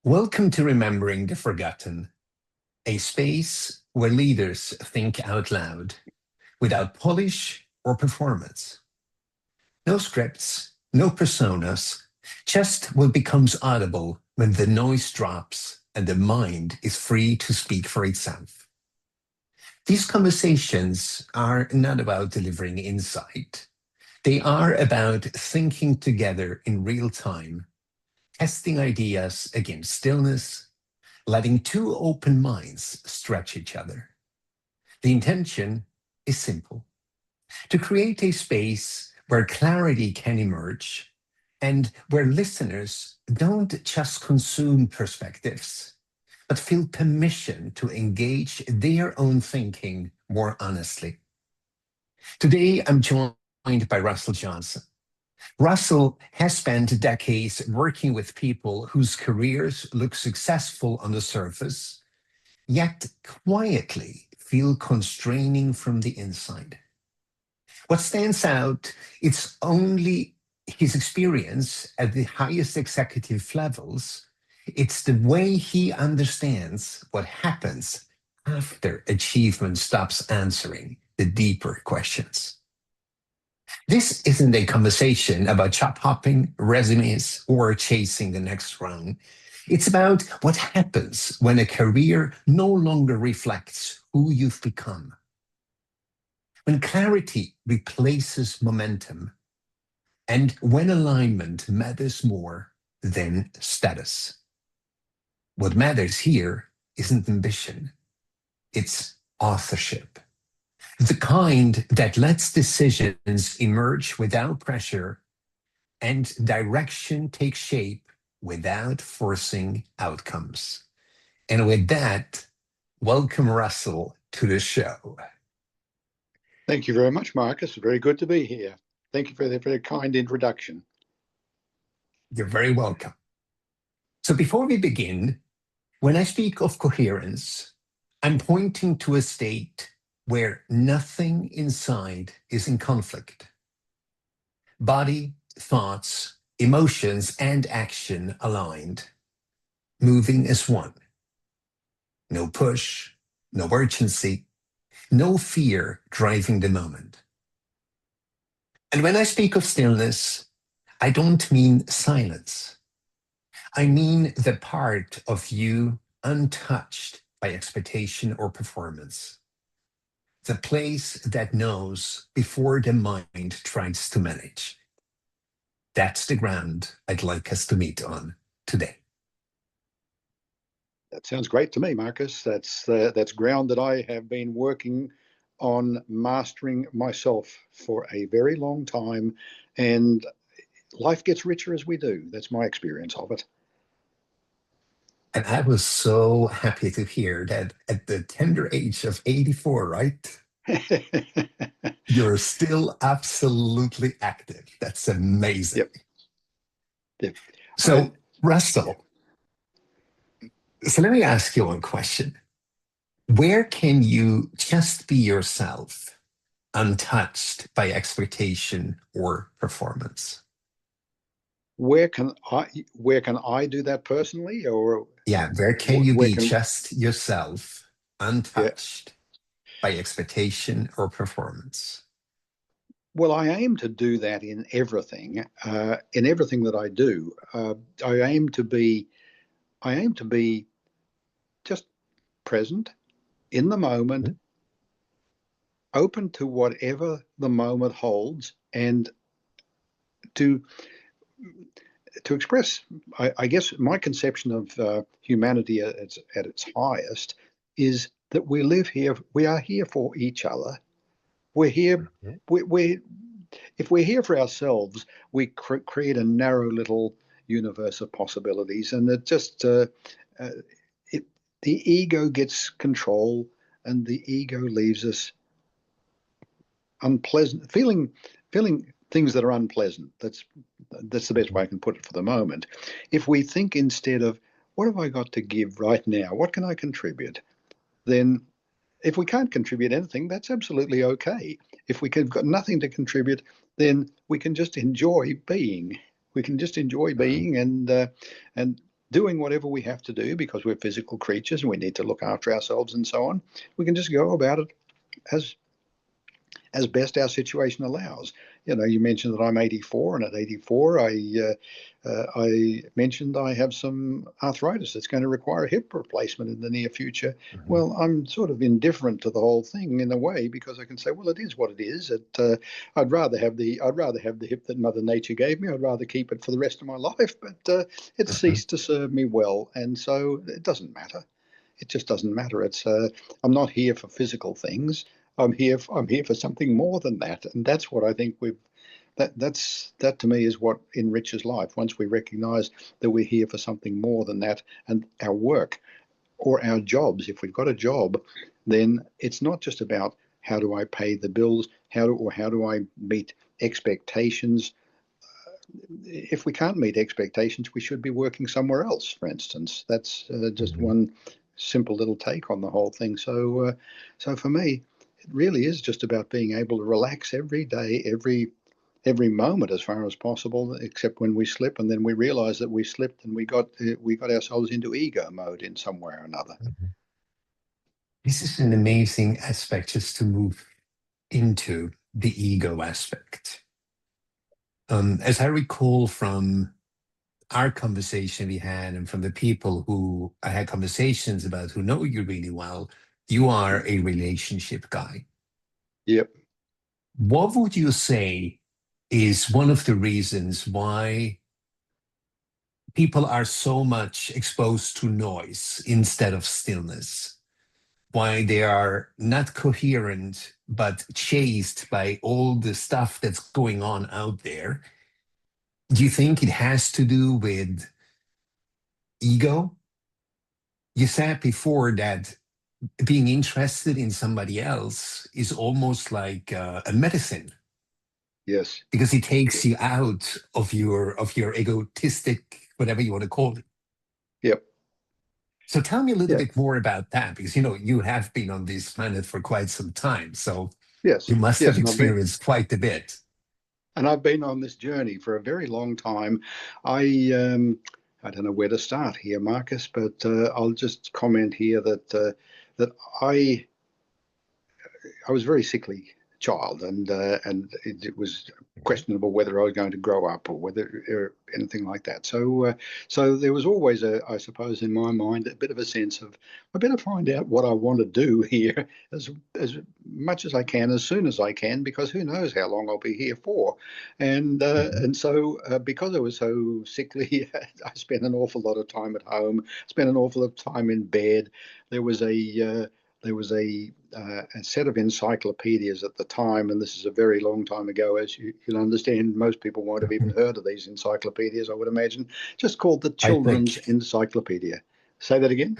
Welcome to Remembering the Forgotten, a space where leaders think out loud without polish or performance. No scripts, no personas, just what becomes audible when the noise drops and the mind is free to speak for itself. These conversations are not about delivering insight. They are about thinking together in real time, testing ideas against stillness, letting two open minds stretch each other. The intention is simple: to create a space where clarity can emerge and where listeners don't just consume perspectives, but feel permission to engage their own thinking more honestly. Today, I'm joined by Russell Johnson. Russell has spent decades working with people whose careers look successful on the surface, yet quietly feel constraining from the inside. What stands out, it's only his experience at the highest executive levels. It's the way he understands what happens after achievement stops answering the deeper questions. This isn't a conversation about job hopping, resumes, or chasing the next rung. It's about what happens when a career no longer reflects who you've become. When clarity replaces momentum, and when alignment matters more than status. What matters here isn't ambition, it's authorship. The kind that lets decisions emerge without pressure and direction take shape without forcing outcomes. And with that, welcome Russell to the show. Thank you very much, Marcus. Very good to be here. Thank you for the very kind introduction. You're very welcome. So before we begin, when I speak of coherence, I'm pointing to a state where nothing inside is in conflict. Body, thoughts, emotions, and action aligned, moving as one. No push, no urgency, no fear driving the moment. And when I speak of stillness, I don't mean silence. I mean the part of you untouched by expectation or performance. The place that knows before the mind tries to manage. That's the ground I'd like us to meet on today. That sounds great to me, Marcus. That's ground that I have been working on mastering myself for a very long time, and life gets richer as we do. That's my experience of it. And I was so happy to hear that at the tender age of 84, right? You're still absolutely active. That's amazing. Yep. So, Russell, so let me ask you one question. Where can you just be yourself, untouched by expectation or performance? Where can I do that personally, or where can you be just yourself, untouched by expectation or performance? Well, I aim to do that in everything that I do. I aim to be just present in the moment, open to whatever the moment holds, and to express, I guess, my conception of humanity at its highest is that we are here for each other. We're here. If we're here for ourselves, we create a narrow little universe of possibilities, and it just the ego gets control, and the ego leaves us unpleasant, feeling things that are unpleasant. That's the best way I can put it for the moment. If we think instead of, what have I got to give right now? What can I contribute? Then if we can't contribute anything, that's absolutely okay. If we've got nothing to contribute, then we can just enjoy being. We can just enjoy being and doing whatever we have to do because we're physical creatures and we need to look after ourselves and so on. We can just go about it as best our situation allows. You mentioned that I'm 84, and at 84, I mentioned I have some arthritis that's going to require a hip replacement in the near future. Mhm. Well, I'm sort of indifferent to the whole thing in a way because I can say, well, it is what it is. I'd rather have the hip that Mother Nature gave me. I'd rather keep it for the rest of my life, but it's Mhm. ceased to serve me well, and so it doesn't matter. It just doesn't matter. I'm not here for physical things. I'm here for something more than that, and that's what I think that to me is what enriches life. Once we recognise that we're here for something more than that, and our work or our jobs, if we've got a job, then it's not just about how do I pay the bills, how do I meet expectations. If we can't meet expectations, we should be working somewhere else, for instance. That's just Mhm. one simple little take on the whole thing. So for me, it really is just about being able to relax every day, every moment as far as possible, except when we slip, and then we realize that we slipped and we got ourselves into ego mode in some way or another. Mhm. This is an amazing aspect just to move into the ego aspect. As I recall from our conversation we had and from the people who I had conversations about who know you really well, you are a relationship guy. Yep. What would you say is one of the reasons why people are so much exposed to noise instead of stillness? Why they are not coherent, but chased by all the stuff that's going on out there? Do you think it has to do with ego? You said before that being interested in somebody else is almost like a medicine Yes. because it takes Yep. you out of your egotistic whatever you want to call it. Yep. So tell me a little Yeah. bit more about that because you have been on this planet for quite some time, so Yes. you must have Yes. experienced quite a bit. I've been on this journey for a very long time. I I don't know where to start here, Marcus, but I'll just comment here that I I was a very sickly child, and it was questionable whether I was going to grow up or whether anything like that. So there was always I suppose, in my mind, a bit of a sense of I better find out what I want to do here as much as I can, as soon as I can, because who knows how long I'll be here for. Mhm. And so because I was so sickly, I spent an awful lot of time at home, spent an awful lot of time in bed. There was a set of encyclopedias at the time, and this is a very long time ago, as you'll understand. Most people won't have even heard of these encyclopedias, I would imagine, just called the I Children's think Encyclopedia. Say that again?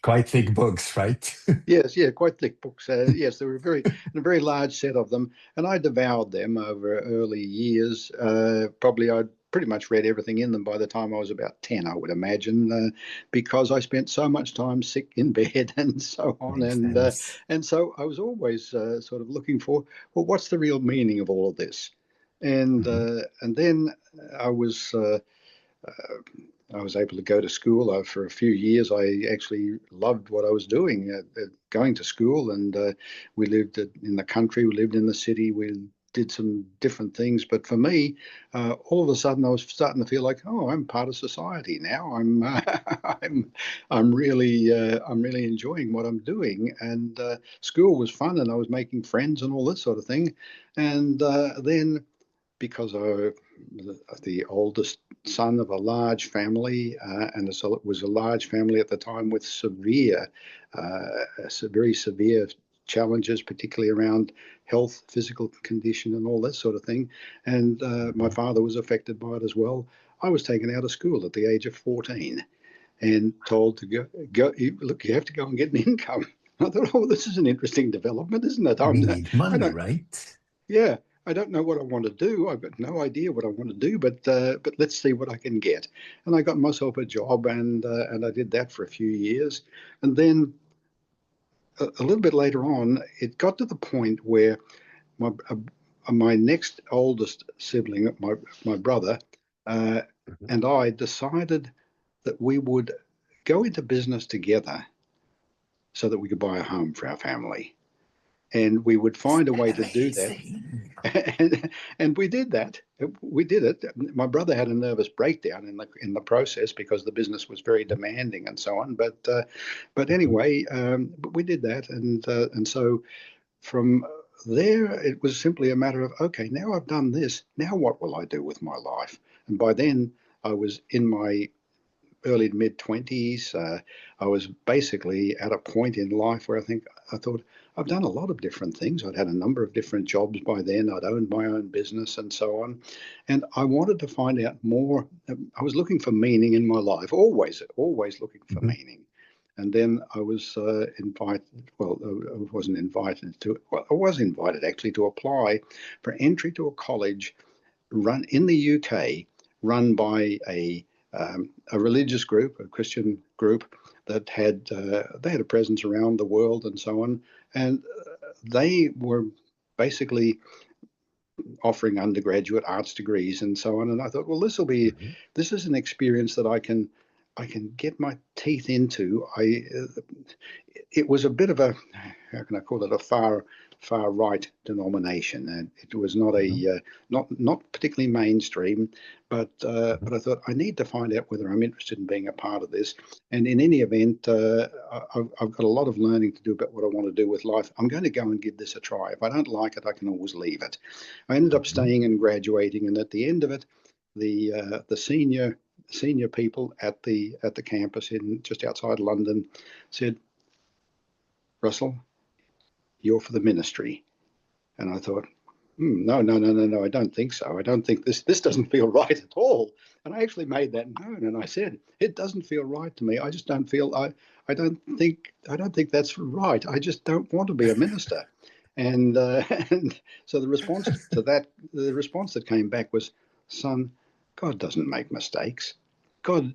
quite thick books, right? Yes, yeah, quite thick books. Yes, there were a very large set of them, and I devoured them over early years. Probably I'd pretty much read everything in them by the time I was about 10, I would imagine, because I spent so much time sick in bed and so on, Makes sense. and so I was always sort of looking for, well, what's the real meaning of all of this? Mhm. And then I was. I was able to go to school for a few years. I actually loved what I was doing, going to school, and we lived in the country, we lived in the city, we did some different things. But for me, all of a sudden, I was starting to feel like, oh, I'm part of society now. I'm really enjoying what I'm doing, and school was fun, and I was making friends and all this sort of thing. And then because I the oldest son of a large family, and so it was a large family at the time with very severe challenges, particularly around health, physical condition, and all that sort of thing. And my Mhm. father was affected by it as well. I was taken out of school at the age of 14 and told to go. Look, you have to go and get an income. I thought, oh, this is an interesting development, isn't it? We need I money, don't, right? yeah, I don't know what I want to do. I've got no idea what I want to do, but let's see what I can get. And I got myself a job, and I did that for a few years, and then a little bit later on, it got to the point where my next oldest sibling, my brother, uh, Mhm. and I decided that we would go into business together so that we could buy a home for our family. And we would find a way to do that. And we did that. We did it. My brother had a nervous breakdown in the process because the business was very demanding and so on. But anyway, we did that, and so from there it was simply a matter of, okay, now I've done this. Now what will I do with my life? And by then I was in my early to mid 20s. I was basically at a point in life where I thought I've done a lot of different things. I'd had a number of different jobs by then. I'd owned my own business and so on, and I wanted to find out more. I was looking for meaning in my life, always looking for Mhm. meaning. And then I was invited. Well, I wasn't invited to. Well, I was invited actually to apply for entry to a college run in the UK, run by a religious group, a Christian group that had they had a presence around the world and so on, and they were basically offering undergraduate arts degrees and so on. And I thought, well, Mhm. this is an experience that I can get my teeth into. It was a bit of a, how can I call it, a far right denomination, and it was not Mhm. not particularly mainstream, Mhm. but I thought I need to find out whether I'm interested in being a part of this. And in any event, I've got a lot of learning to do about what I want to do with life. I'm going to go and give this a try. If I don't like it, I can always leave it. I ended up Mhm. staying and graduating, and at the end of it, the senior people at the campus in just outside London said, Russell, you're for the ministry. And I thought, no, no, no, no, no, I don't think so. I don't think this doesn't feel right at all. And I actually made that known, and I said, it doesn't feel right to me. I just don't feel I don't think that's right. I just don't want to be a minister. And and so the response that came back was, son, God doesn't make mistakes. God,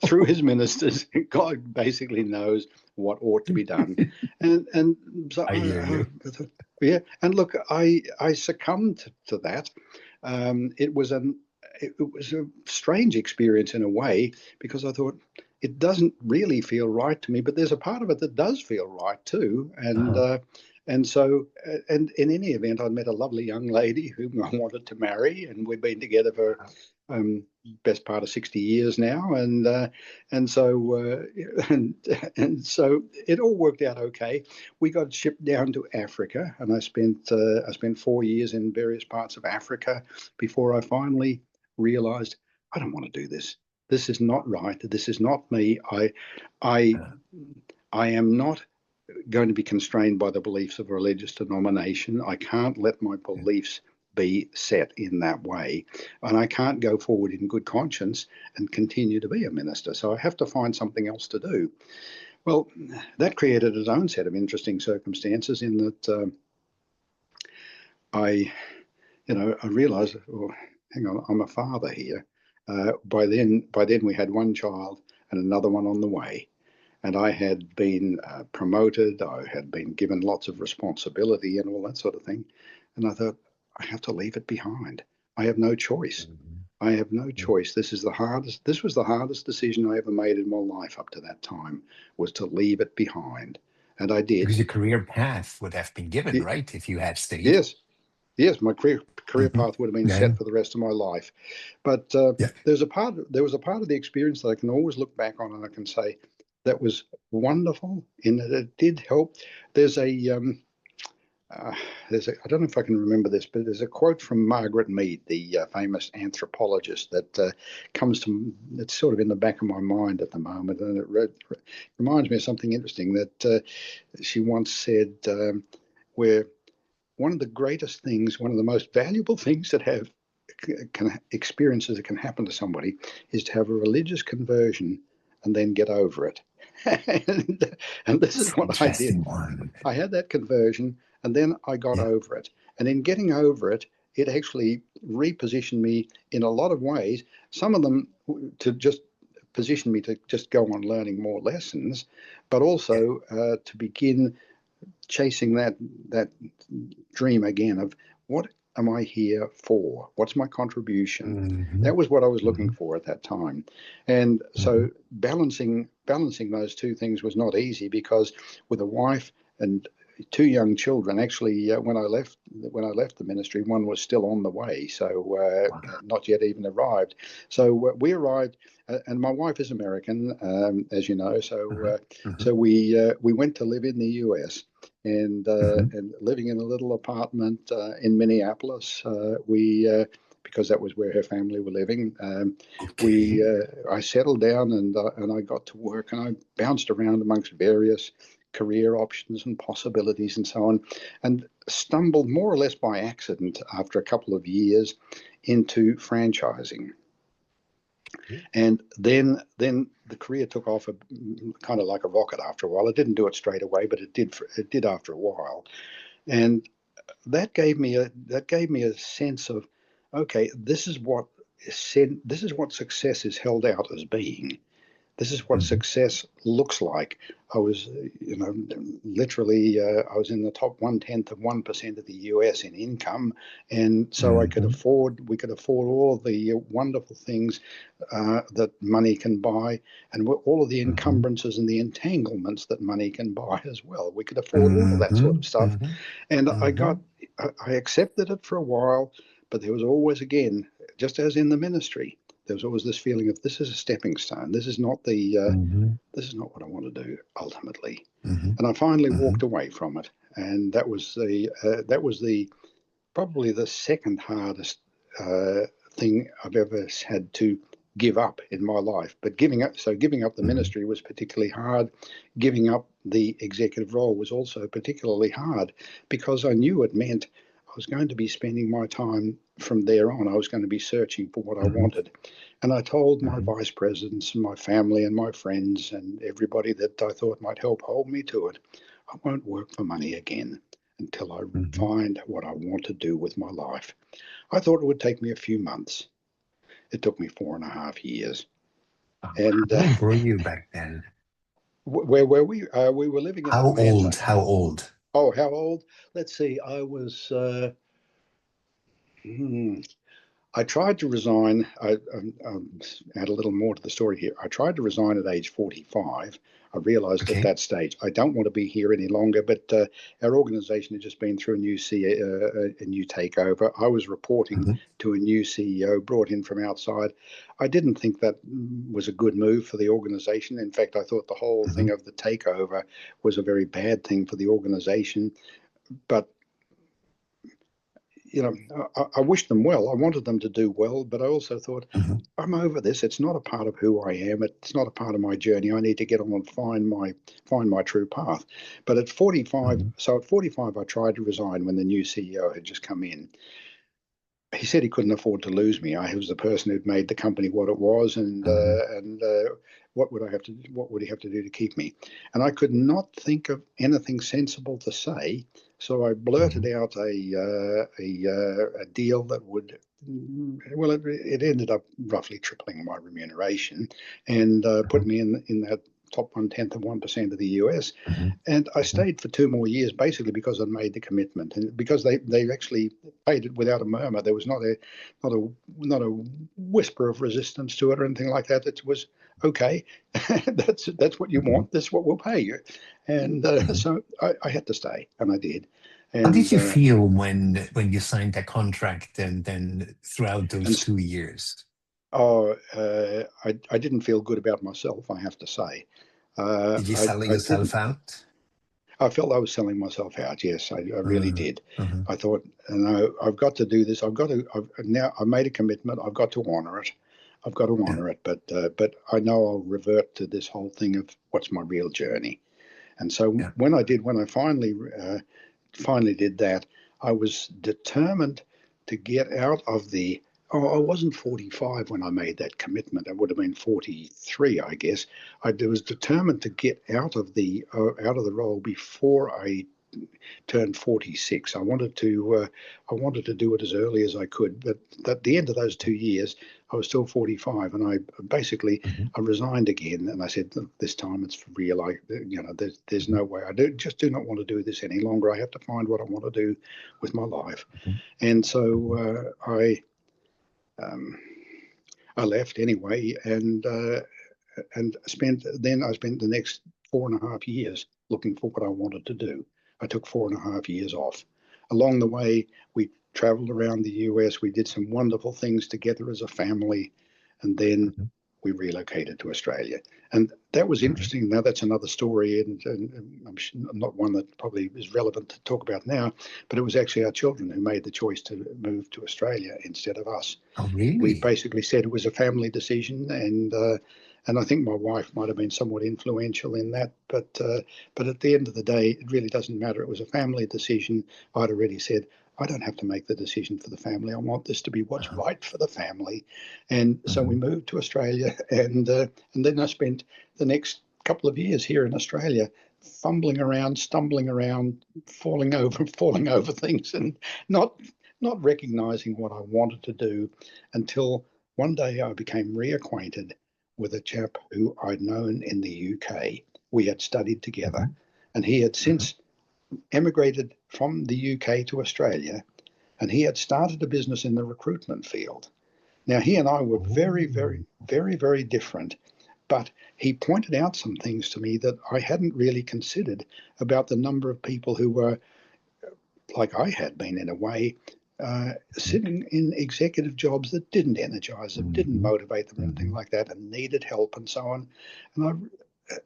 through his ministers, God basically knows what ought to be done. And so I hear you. I thought, yeah, and look, I succumbed to that. It was it was a strange experience in a way because I thought it doesn't really feel right to me, but there's a part of it that does feel right too. Uh-huh. And so and in any event, I met a lovely young lady whom I wanted to marry, and we've been together for um, best part of 60 years now, and so and so it all worked out okay. We got shipped down to Africa, and I spent 4 years in various parts of Africa before I finally realized I don't want to do this. This is not right. This is not me. I Uh, I am not going to be constrained by the beliefs of a religious denomination. I can't let my beliefs be set in that way. And I can't go forward in good conscience and continue to be a minister. So I have to find something else to do. Well, that created its own set of interesting circumstances in that I, I realized, oh, hang on, I'm a father here. By then we had one child and another one on the way. And I had been promoted. I had been given lots of responsibility and all that sort of thing. And I thought, I have to leave it behind. I have no choice. Mhm. I have no choice. This was the hardest decision I ever made in my life up to that time, was to leave it behind. And I did. Because your career path would have been given, Y- right, if you had stayed. yes, yes, my career Mhm. path would have been Yeah. set for the rest of my life. But Yeah. there was a part of the experience that I can always look back on and I can say that was wonderful in that it did help. There's a uh, I don't know if I can remember this, but there's a quote from Margaret Mead, the famous anthropologist, that comes to, it's sort of in the back of my mind at the moment, and reminds me of something interesting that she once said, where one of the greatest things, one of the most valuable things that have can experiences that can happen to somebody is to have a religious conversion and then get over it. And this is It's an what I did. interesting one. I had that conversion and then I got Yeah. over it. And in getting over it, it actually repositioned me in a lot of ways. Some of them to just position me to just go on learning more lessons, but Yeah. also to begin chasing that dream again of what am I here for? What's my contribution? Mm-hmm. That was what I was looking Mm-hmm. for at that time. And Mm-hmm. so balancing those two things was not easy, because with a wife and two young children, actually, when I left the ministry, one was still on the way, so Wow. not yet even arrived. So we arrived, and my wife is American, as you know. Mm-hmm. So we went to live in the US, Mm-hmm. and living in a little apartment in Minneapolis. We Because that was where her family were living. We Okay. I settled down, and I got to work, and I bounced around amongst various career options and possibilities and so on, and stumbled more or less by accident after a couple of years into franchising. And then the career took off kind of like a rocket after a while. It didn't do it straight away, but it did after a while. And that gave me a sense of, okay, this is what success is held out as being. This is what Mm-hmm. success looks like. I was, literally, I was in the top 1/10 of 1% of the US in income, and so Mm-hmm. we could afford all the wonderful things that money can buy, and all of the Mm-hmm. encumbrances and the entanglements that money can buy as well. We could afford all of that sort Mm-hmm. of stuff, Mm-hmm. and Mm-hmm. I accepted it for a while, but there was always, again, just as in the ministry, there was always this feeling of, this is a stepping stone. Mm-hmm. This is not what I want to do ultimately. Mm-hmm. And I finally Mm-hmm. walked away from it, and that was the probably the second hardest thing I've ever had to give up in my life. But giving up the Mm-hmm. ministry was particularly hard. Giving up the executive role was also particularly hard, because I knew it meant I was going to be spending my time from there on. I was going to be searching for what I Mm-hmm. wanted. And I told my Mm-hmm. vice presidents and my family and my friends and everybody that I thought might help hold me to it, I won't work for money again until I Mm-hmm. find what I want to do with my life. I thought it would take me a few months. It took me 4.5 years. And How old were you back then? where were we? We were living in How old? Atlanta. How old? Oh, how old? Let's see. I was. Hmm, I tried to resign. Add a little more to the story here. I tried to resign at age 45. I realised at Okay. that stage I don't want to be here any longer. But our organisation had just been through a new takeover. I was reporting Mm-hmm. to a new CEO brought in from outside. I didn't think that was a good move for the organisation. In fact, I thought the whole Mm-hmm. thing of the takeover was a very bad thing for the organisation. But I wished them well. I wanted them to do well, but I also thought, Mm-hmm. I'm over this. It's not a part of who I am. It's not a part of my journey. I need to get on and find my true path. But at 45, Mm-hmm. so at 45, I tried to resign when the new CEO had just come in. He said he couldn't afford to lose me. I was the person who'd made the company what it was, Mm-hmm. and what would he have to do to keep me? And I could not think of anything sensible to say, so I blurted Mm-hmm. out a deal that would. Well, it ended up roughly tripling my remuneration, and put me in that top 1/10 of 1% of the US. Mm-hmm. And I Mm-hmm. stayed for 2 more years, basically because I'd made the commitment, and because they actually paid it without a murmur. There was not a not a whisper of resistance to it or anything like that. It was okay. That's what you Mm-hmm. want. That's what we'll pay you. And Mm-hmm. so I had to stay, and I did. How did And you feel when you signed that contract and then throughout those and 2 years? oh, I didn't feel good about myself, I have to say. Did you sell I yourself didn't. out? I felt I was selling myself out. Yes, I really Mm-hmm. did. Mm-hmm. I thought, no, I've got to do this. Now I made a commitment. I've got to honour it. I've got to Yeah. honour it. But I know I'll revert to this whole thing of what's my real journey. And so Yeah. when I finally did that, I was determined to get out of the. Oh, I wasn't 45 when I made that commitment. I would have been 43, I guess. I was determined to get out of the role before I turned 46. I wanted to do it as early as I could. But at the end of those 2 years, I was still 45, and I basically Mhm. I resigned again, and I said, this time it's for real. There's Mhm. no way. Just do not want to do this any longer. I have to find what I want to do with my life. Mhm. And so Mhm. um, I left anyway, and I spent the next 4.5 years looking for what I wanted to do. I took 4.5 years off. Along the way, we traveled around the US. We did some wonderful things together as a family, and then Mhm. we relocated to Australia. And that was Mhm. interesting. Now that's another story, and I'm not one that probably is relevant to talk about now. But it was actually our children who made the choice to move to Australia instead of us. Oh, We really? basically said it was a family decision, and I think my wife might have been somewhat influential in that. But at the end of the day, it really doesn't matter. It was a family decision. I'd already said I don't have to make the decision for the family. I want this to be what's Uh-huh. right for the family, and so we Mhm. moved to Australia, and then I spent the next couple of years here in Australia, fumbling around, stumbling around, falling over, falling over things, and not not recognizing what I wanted to do until one day I became reacquainted with a chap who I'd known in the UK. We had studied together, Mhm. and he had Mhm. since emigrated from the UK to Australia, and he had started a business in the recruitment field. Now, he and I were very, very, Oh. very, very different, but he pointed out some things to me that I hadn't really considered about the number of people who were like I had been in a way, Mhm. sitting in executive jobs that didn't energize them, didn't Mhm. motivate them, anything Mhm. like that, and needed help and so on.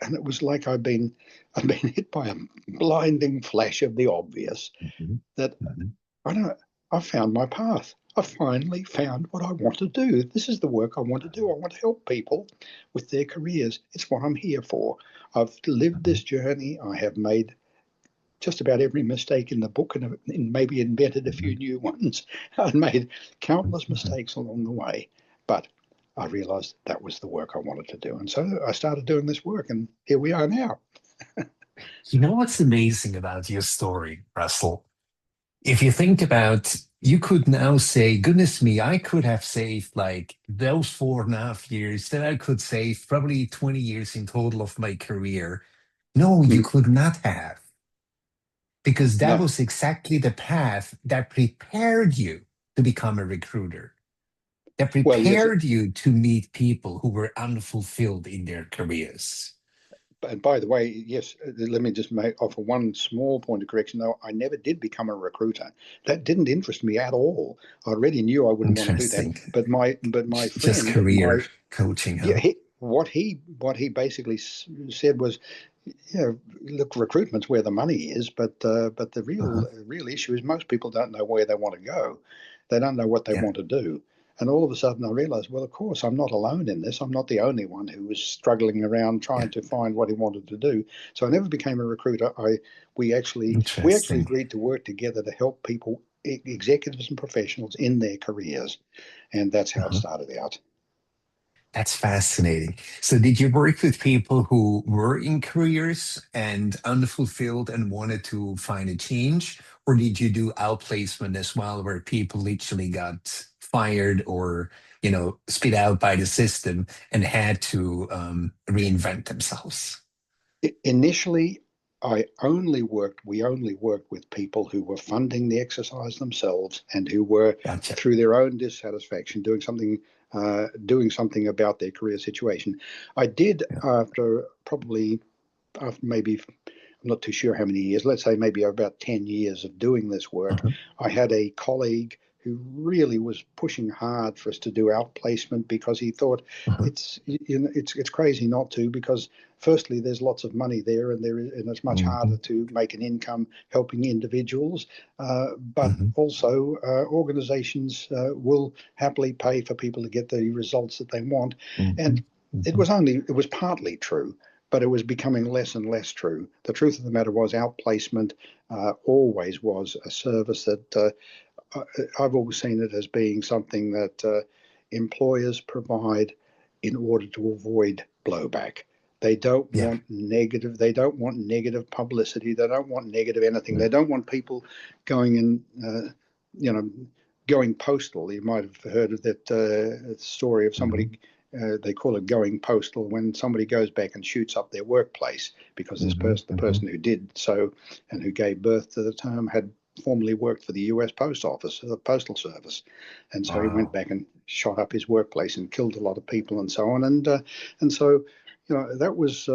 And it was like I'd been hit by a blinding flash of the obvious Mhm. that Mhm. I don't. I found my path. I finally found what I want to do. This is the work I want to do. I want to help people with their careers. It's what I'm here for. I've lived Mhm. this journey. I have made just about every mistake in the book and maybe invented a few Mhm. new ones. I'd made countless Mhm. mistakes along the way, but I realized that was the work I wanted to do. And so I started doing this work, and here we are now. You know what's amazing about your story, Russell? If you think about, you could now say, goodness me, I could have saved like those 4.5 years, then I could save probably 20 years in total of my career. No, you Mm, could not have, because that no, was exactly the path that prepared you to become a recruiter, that well, yes. prepared you to meet people who were unfulfilled in their careers. And by the way, yes, let me just offer one small point of correction, though. I never did become a recruiter. That didn't interest me at all. I already knew I wouldn't want to do that. Interesting. But my Just friend, career coaching, yeah, huh? what he basically said was, look, recruitment's where the money is, but the Uh-huh. real issue is most people don't know where they want to go. They don't know what they Yeah. want to do. And all of a sudden, I realized, well, of course, I'm not alone in this. I'm not the only one who was struggling around Yeah. trying to find what he wanted to do. So I never became a recruiter. We actually Interesting. agreed to work together to help people, executives and professionals, in their careers, and that's how it Uh-huh. started out. That's fascinating. So, did you work with people who were in careers and unfulfilled and wanted to find a change? Or did you do outplacement as well, where people literally got fired or, spit out by the system and had to reinvent themselves? Initially, we only worked with people who were funding the exercise themselves and who were, Gotcha. through their own dissatisfaction, doing something about their career situation. I did Yeah. after maybe, I'm not too sure how many years, let's say maybe about 10 years of doing this work, Uh-huh. I had a colleague who really was pushing hard for us to do outplacement because he thought Uh-huh. it's crazy not to, because firstly there's lots of money there, and it's much harder Mhm. to make an income helping individuals, but Mhm. also organizations will happily pay for people to get the results that they want. And Mhm. Mhm. it was partly true, but it was becoming less and less true. The truth of the matter was, outplacement always was a service that I've always seen it as being something that employers provide in order to avoid blowback. They don't Yeah. want negative. They don't want negative publicity. They don't want negative anything. Yeah. They don't want people going and you know going postal. You might have heard of that story of Hmm. somebody. They call it going postal when somebody goes back and shoots up their workplace because Hmm. the Hmm. person who did so and who gave birth to the term had formerly worked for the U.S. Post Office, the Postal Service, and so he went Wow. back and shot up his workplace and killed a lot of people and so on. And so, that was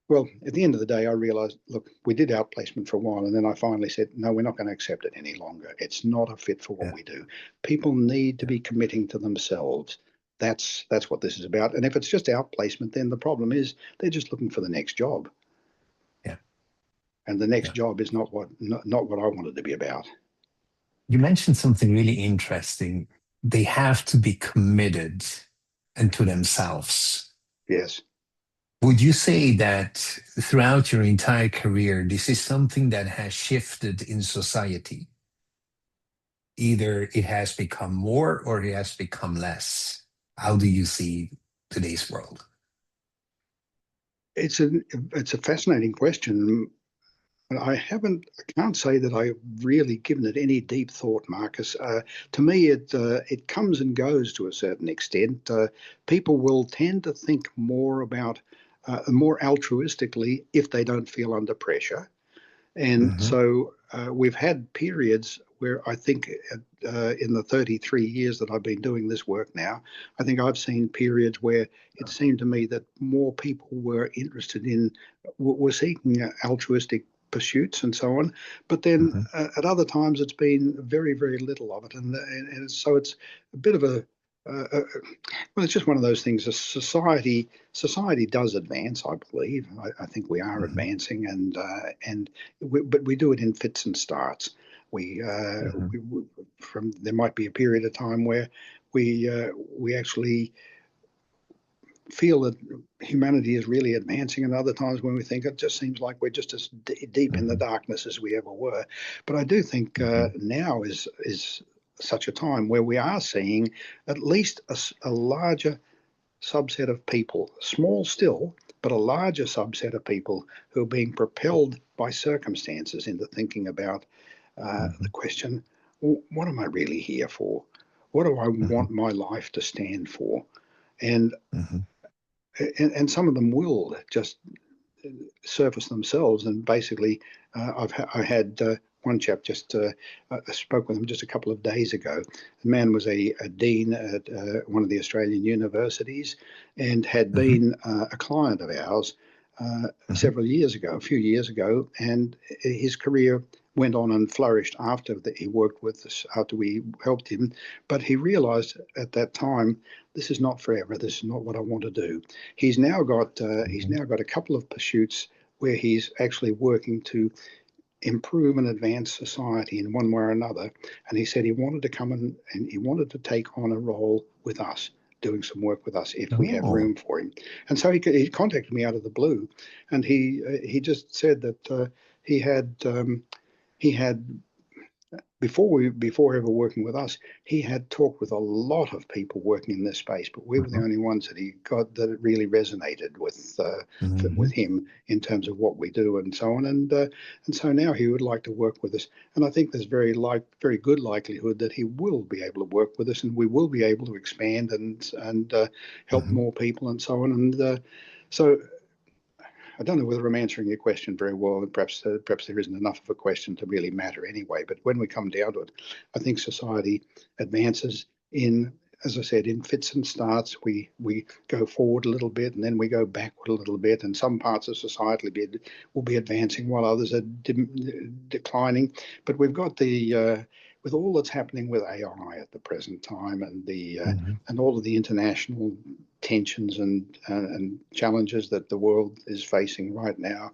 well, at the end of the day, I realized, look, we did outplacement for a while, and then I finally said, no, we're not going to accept it any longer. It's not a fit for what Yeah. we do. People need to Yeah. be committing to themselves. That's what this is about. And if it's just outplacement, then the problem is they're just looking for the next job, Yeah. and the next Yeah. job is not what I wanted to be about. You mentioned something really interesting. They have to be committed and to themselves. Yes. Would you say that throughout your entire career, this is something that has shifted in society? Either it has become more or it has become less. How do you see today's world? It's a it's a fascinating question. I can't say that I've really given it any deep thought, Marcus. To me, it comes and goes to a certain extent. People will tend to think more altruistically if they don't feel under pressure. And Hmm. so we've had periods where I think in the 33 years that I've been doing this work now, I think I've seen periods where it seemed to me that more people were interested in, were seeking altruistic pursuits and so on. But then Hmm. at other times, it's been very, very little of it. And so it's a bit of well, it's just one of those things. Society does advance, I believe. I think we are Hmm. advancing, but we do it in fits and starts. Hmm. We from there might be a period of time where we actually feel that humanity is really advancing, and other times when we think it just seems like we're just as deep in the Hmm. darkness as we ever were. But I do think Hmm. now is such a time where we are seeing at least a larger subset of people, small still, but a larger subset of people who are being propelled by circumstances into thinking about the question, what am I really here for? What do I Hmm. want my life to stand for? And Hmm. and some of them will just surface themselves. And basically, I had one chap just I spoke with him just a couple of days ago. The man was a dean at one of the Australian universities and had Hmm. been a client of ours Hmm. several years ago, a few years ago, and his career went on and flourished after that he worked with us, after we helped him. But he realized at that time, this is not forever. This is not what I want to do. He's Hmm. now got a couple of pursuits where he's actually working to improve and advance society in one way or another. And he said he wanted to come in and he wanted to take on a role with us, doing some work with us if we have Oh. room for him. And so he contacted me out of the blue, and he just said that he had he had before ever working with us, he had talked with a lot of people working in this space, but we were the Hmm. only ones that he got that it really resonated with Hmm. him in terms of what we do and so on. And so now he would like to work with us, and I think there's very good likelihood that he will be able to work with us, and we will be able to expand and help Hmm. more people and so on. And so I don't know whether I'm answering your question very well, and perhaps there isn't enough of a question to really matter anyway. But when we come down to it, I think society advances in, as I said, in fits and starts. We go forward a little bit, and then we go backward a little bit. And some parts of society will be advancing while others are declining. But we've got the with all that's happening with AI at the present time, Hmm. and all of the international tensions and challenges that the world is facing right now,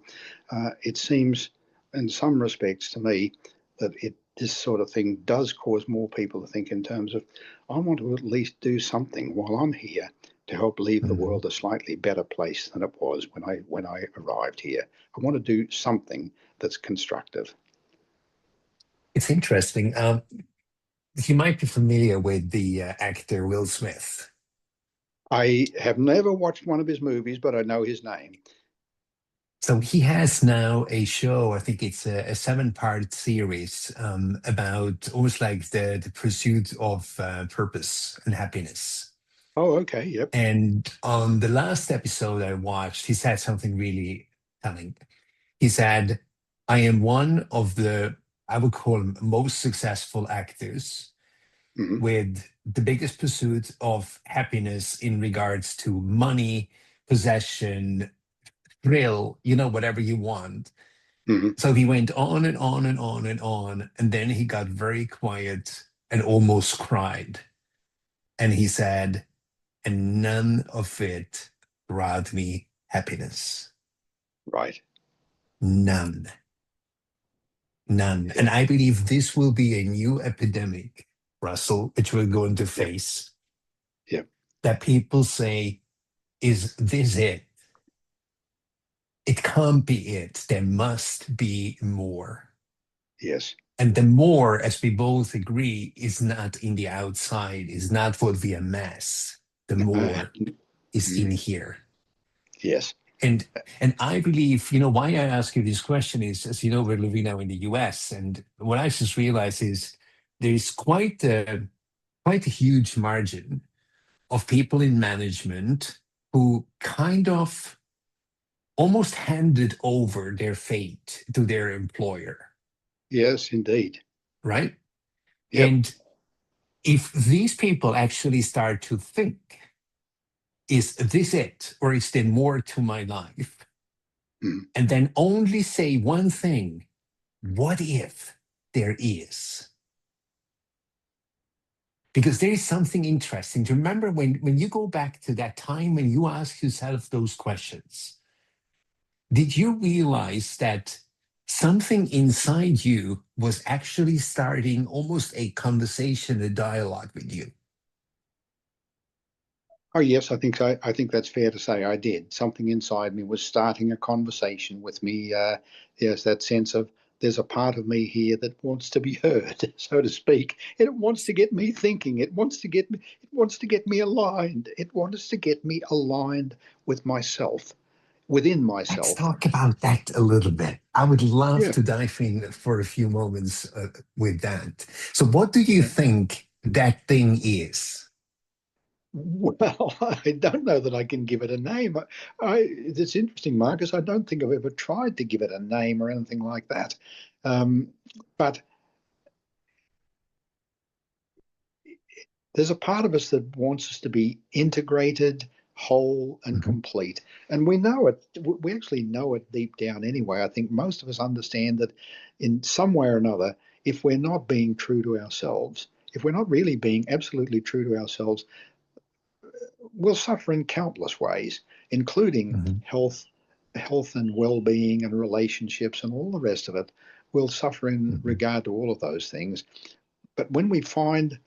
it seems, in some respects, to me, that this sort of thing does cause more people to think in terms of, I want to at least do something while I'm here to help leave the Hmm. world a slightly better place than it was when I arrived here. I want to do something that's constructive. It's interesting. You might be familiar with the actor Will Smith. I have never watched one of his movies, but I know his name. So he has now a show, I think it's a seven-part series about almost like the pursuit of purpose and happiness. Oh, okay. Yep. And on the last episode I watched, he said something really telling. He said, I am one of the, I would call them most successful actors Hmm. with the biggest pursuit of happiness in regards to money, possession, thrill, whatever you want. Hmm. So he went on and on and on and on. And then he got very quiet and almost cried. And he said, and none of it brought me happiness. Right. None. None. And Yeah. I believe this will be a new epidemic, Russell, which we're going to Yep. face. Yep. That people say, is this it? It can't be it. There must be more. Yes. And the more, as we both agree, is not in the outside, is not what we amass. The Uh, more is in mm, here. yes. And and I believe, why I ask you this question is, as you know, we're living now in the US, and what I just realized is there's quite a huge margin of people in management who kind of almost handed over their fate to their employer, Yes, indeed. right? Yep. And if these people actually start to think, is this it? Or is there more to my life? Mm, And then only say one thing, what if there is? Because there is something interesting. To remember when you go back to that time when you ask yourself those questions, did you realize that something inside you was actually starting almost a conversation, a dialogue with you? oh, yes, I think so. I think that's fair to say I did. Something inside me was starting a conversation with me. Yes, that sense of there's a part of me here that wants to be heard, so to speak. It wants to get me thinking. It wants to get me aligned. It wants to get me aligned with myself, within Let's myself. talk about that a little bit. I would love Yeah. to dive in for a few moments with that. So, what do you Yeah. think that thing is? Well, I don't know that I can give it a name. It's interesting, Marcus. I don't think I've ever tried to give it a name or anything like that. Um, but there's a part of us that wants us to be integrated, whole, and Mhm, complete. And we know it. We actually know it deep down anyway. I think most of us understand that in some way or another, if we're not being true to ourselves, if we're not really being absolutely true to ourselves, we'll suffer in countless ways, including mhm, health and well-being and relationships and all the rest of it. We'll suffer in mhm, regard to all of those things. But when we find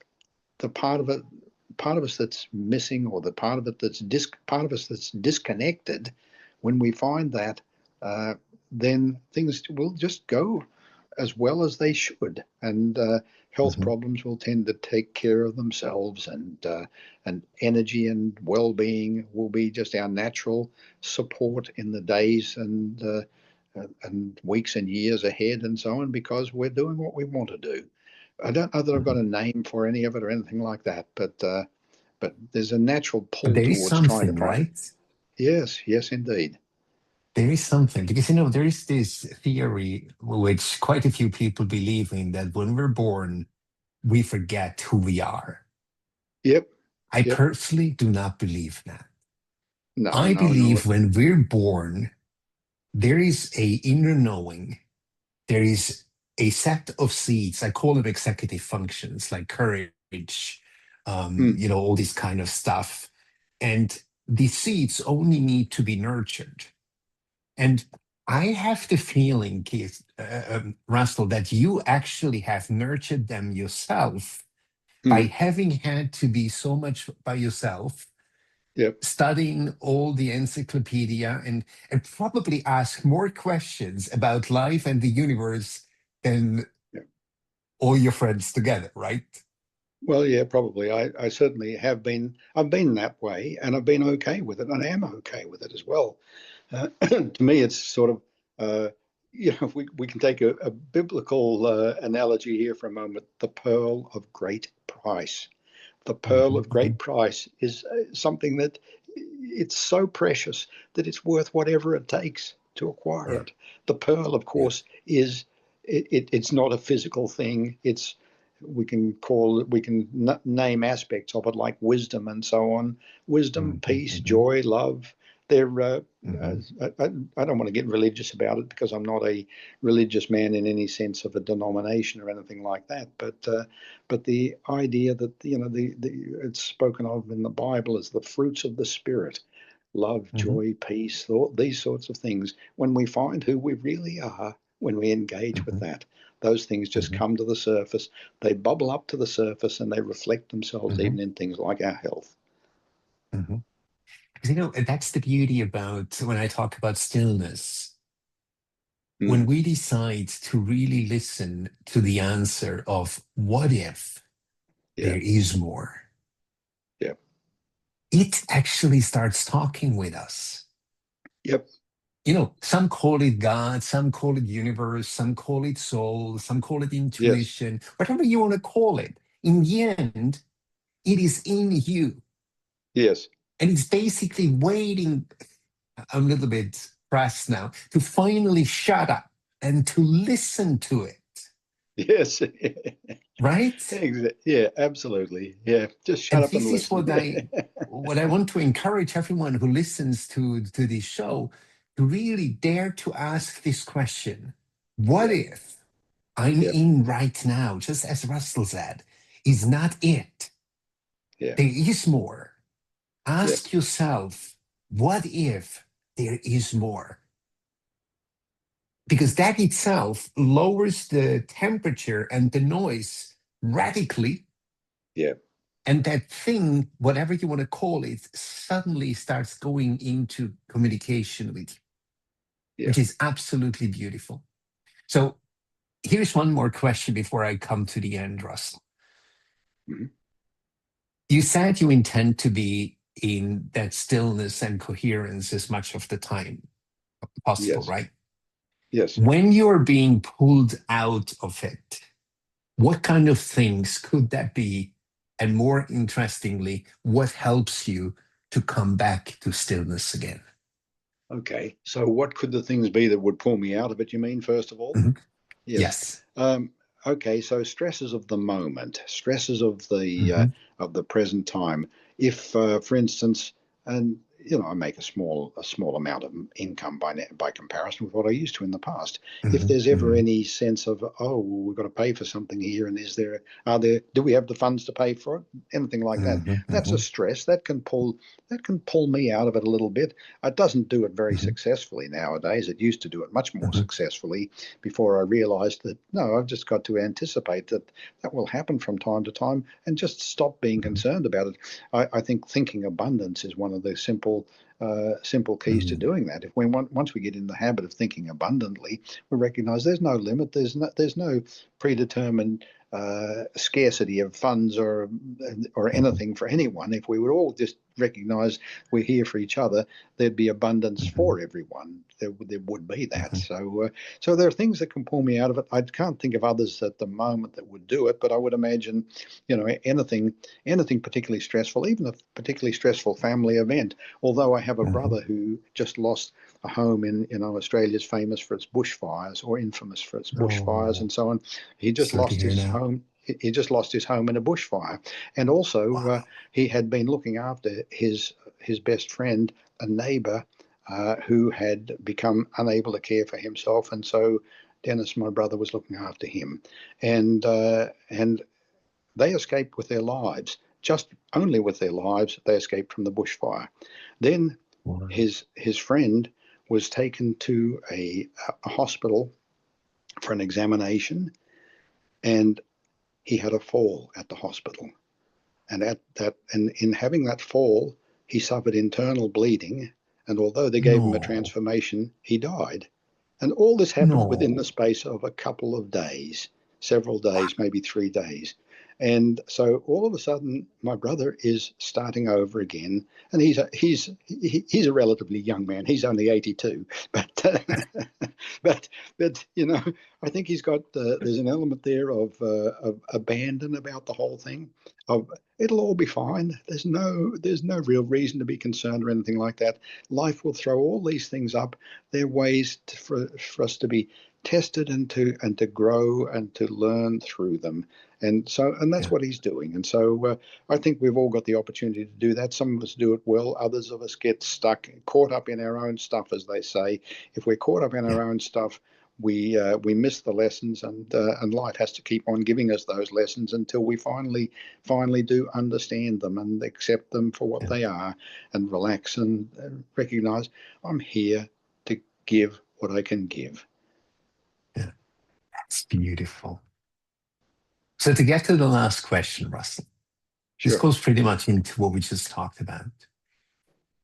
the part of us that's missing, or the part of it that's part of us that's disconnected, when we find that, uh, then things will just go as well as they should, and health mhm, problems will tend to take care of themselves, and energy and well-being will be just our natural support in the days and weeks and years ahead, and so on, because we're doing what we want to do. I don't know that I've got mhm. a name for any of it or anything like that, but there's a natural But pull there is towards trying to something, find. right? Yes, yes, indeed. There is something because there is this theory which quite a few people believe in that when we're born, we forget who we are. Yep, I yep. personally do not believe that. No, I no, no. believe when we're born, there is a inner knowing, there is a set of seeds. I call them executive functions like courage, Mm, all this kind of stuff. And the seeds only need to be nurtured. And I have the feeling, Keith, Russell, that you actually have nurtured them yourself by mm, having had to be so much by yourself, yep, studying all the encyclopedia, and probably ask more questions about life and the universe than yep. all your friends together, right? Well, yeah, probably. I certainly have been. I've been that way, and I've been okay with it, and I am okay with it as well. To me, it's sort of, uh, if we can take a biblical analogy here for a moment, the pearl of great price. The pearl Mhm, of great mhm, price is something that it's so precious that it's worth whatever it takes to acquire yeah, it. The pearl, of yeah. course, is it's not a physical thing. It's we can name aspects of it like wisdom and so on. Wisdom, Mhm, peace, mhm, joy, love. They're mhm, I don't want to get religious about it because I'm not a religious man in any sense of a denomination or anything like that. But the idea that the it's spoken of in the Bible as the fruits of the Spirit, love, mhm, joy, peace, thought, these sorts of things. When we find who we really are, when we engage with mhm, that, those things just mhm, come to the surface. They bubble up to the surface and they reflect themselves mhm, even in things like our health. mhm. 'Cause, that's the beauty about when I talk about stillness. When Mm, we decide to really listen to the answer of what if yeah, there is more, yeah, it actually starts talking with us. yep, Some call it God, some call it universe, some call it soul, some call it yes, intuition, whatever you want to call it. In the end, it is in you. yes, And it's basically waiting. I'm a little bit pressed now to finally shut up and to listen to it, yes. right? Yeah, absolutely. Yeah, just shut And up and this is listen. what I want to encourage everyone who listens to this show to really dare to ask this question. What Yeah, if I'm yep, in right now, just as Russell said, is not it? yeah, There is more. yep, Ask yourself, what if there is more? Because that itself lowers the temperature and the noise radically. yeah, And that thing, whatever you want to call it, suddenly starts going into communication with you, yeah. which is absolutely beautiful. So here's one more question before I come to the end, Russell. Mhm. You said you intend to be in that stillness and coherence as much of the time possible, Yes, right? yes. When you're being pulled out of it, what kind of things could that be? And more interestingly, what helps you to come back to stillness again? Okay. So what could the things be that would pull me out of it, you mean, first of all? Mhm. Yes. Yes. Um, okay, so stresses of the moment, stresses Hmm. of the present time. If, for instance, and I make a small amount of income by comparison with what I used to in the past. If Hmm. there's ever Hmm. any sense of, oh, well, we've got to pay for something here, and do we have the funds to pay for it? Anything like that. Hmm. That's a Hmm. stress that can pull me out of it a little bit. It doesn't do it very Hmm. successfully nowadays. It used to do it much more Hmm. successfully before I realized that no, I've just got to anticipate that that will happen from time to time and just stop being concerned about it. I think thinking abundance is one of the simple keys to Hmm. doing that. If once we get in the habit of thinking abundantly, we recognize there's no limit, there's no predetermined scarcity of funds or Hmm. anything for anyone. If we would all just recognize we're here for each other, there'd be abundance Hmm. for everyone. There would be that. Hmm. So there are things that can pull me out of it. I can't think of others at the moment that would do it, but I would imagine, anything particularly stressful, even a particularly stressful family event. Although I have a Hmm. brother who just lost a home in, Australia's famous for its bushfires or infamous for its bushfires Oh, and so on. He just sorry to lost hear his that. home. He just lost his home in a bushfire, and also Wow. he had been looking after his best friend, a neighbour who had become unable to care for himself, and so Dennis, my brother, was looking after him, and they escaped with their lives. Just only with their lives, they escaped from the bushfire. Then Wow. his friend was taken to a hospital for an examination, and he had a fall at the hospital. And at that, and in having that fall, he suffered internal bleeding. And although they gave him a No. transformation, he died. And all this happened within the No. space of a couple of days, several Wow. days, maybe 3 days. And so all of a sudden, my brother is starting over again, and he's a relatively young man. He's only 82, but but I think he's got there's an element there of abandon about the whole thing. Of it'll all be fine. There's no real reason to be concerned or anything like that. Life will throw all these things up. There are ways for us to be tested and to grow and to learn through them. And that's Yeah. what he's doing. And so I think we've all got the opportunity to do that. Some of us do it well. Others of us get stuck, caught up in our own stuff, as they say. If we're caught up in Yeah. our own stuff, we miss the lessons, and life has to keep on giving us those lessons until we finally do understand them and accept them for what Yeah. they are, and relax and recognize I'm here to give what I can give. Yeah. That's beautiful. So to get to the last question, Russell, this Sure. goes pretty much into what we just talked about.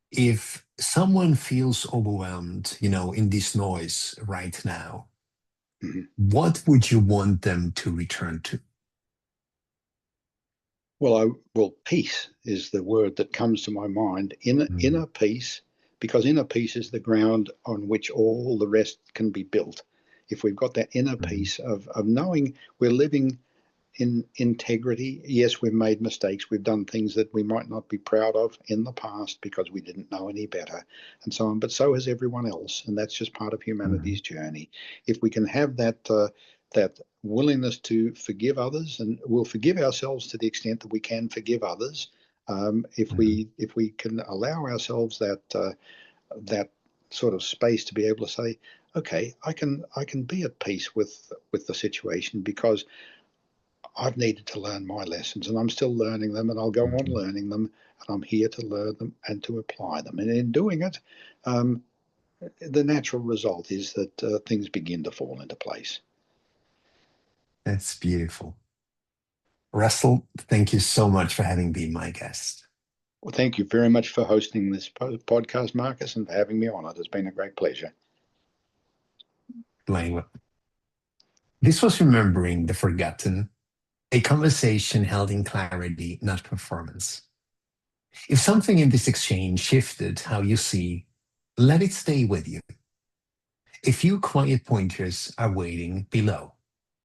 If someone feels overwhelmed, in this noise right now, Mhm. what would you want them to return to? Well, peace is the word that comes to my mind. Inner Mm, peace, because inner peace is the ground on which all the rest can be built. If we've got that inner mm, peace of knowing we're living in integrity. Yes, we've made mistakes. We've done things that we might not be proud of in the past because we didn't know any better, and so on. But so has everyone else, and that's just part of mm, humanity's journey. If we can have that willingness to forgive others, and we'll forgive ourselves to the extent that we can forgive others. If mm. we can allow ourselves that sort of space to be able to say, okay, I can be at peace with the situation because I've needed to learn my lessons, and I'm still learning them, and I'll go on Mhm. learning them, and I'm here to learn them and to apply them. And in doing it, um, the natural result is that things begin to fall into place. That's beautiful. Russell, thank you so much for having been my guest. Well, thank you very much for hosting this podcast, Marcus, and for having me on it. It's been a great pleasure. Playing This was Remembering the Forgotten, a conversation held in clarity, not performance. If something in this exchange shifted how you see, let it stay with you. A few quiet pointers are waiting below.